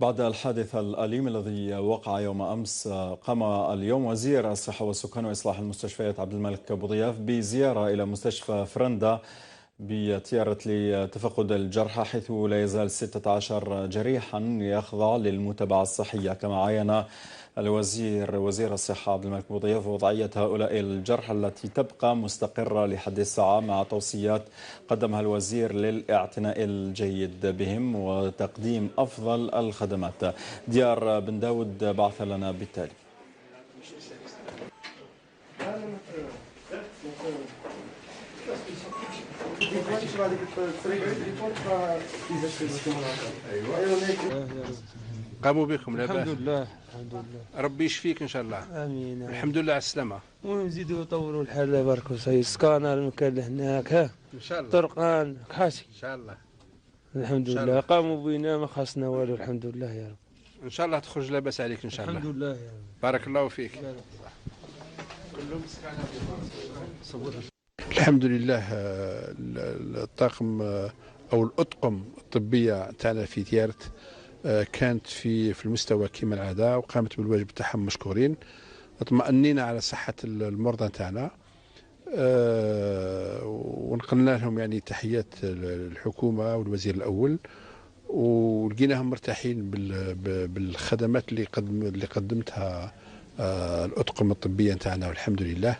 بعد الحادث الأليم الذي وقع يوم أمس، قام اليوم وزير الصحة والسكان وإصلاح المستشفيات عبد الملك بوضياف بزيارة إلى مستشفى فرندا بتيارة لتفقد الجرحى، حيث لا يزال 16 جريحا يخضع للمتابعة الصحية. كما عاين وزير الصحة عبد الملك بوضياف وضعية هؤلاء الجرحى التي تبقى مستقرة لحد الساعة، مع توصيات قدمها الوزير للاعتناء الجيد بهم وتقديم أفضل الخدمات. ديار بن داود بعث لنا بالتالي. قاموا بكم الحمد لاباس؟ لله الحمد لله. ربي يشفيك ان شاء الله. امين. الحمد لله على السلامه. ونزيدوا يطوروا الحال يبارك وسي سكانر المكان اللي هناك ها ان شاء الله طرقان كحاسي. ان شاء الله الحمد لله قاموا بينا ما خاصنا والو الحمد لله يا رب. ان شاء الله تخرج لاباس عليك ان شاء الله. الحمد لله يا رب. بارك الله فيك. الحمد لله. الطاقم او الاطقم الطبيه تاعنا في تيارت كانت في المستوى كما العاده، وقامت بالواجب تاعهم مشكورين. اطمأنينا على صحه المرضى تاعنا، ونقلنا لهم يعني تحيات الحكومه والوزير الاول، ولقيناهم مرتاحين بالخدمات اللي قدمتها الأطقم الطبية تاعنا، والحمد لله.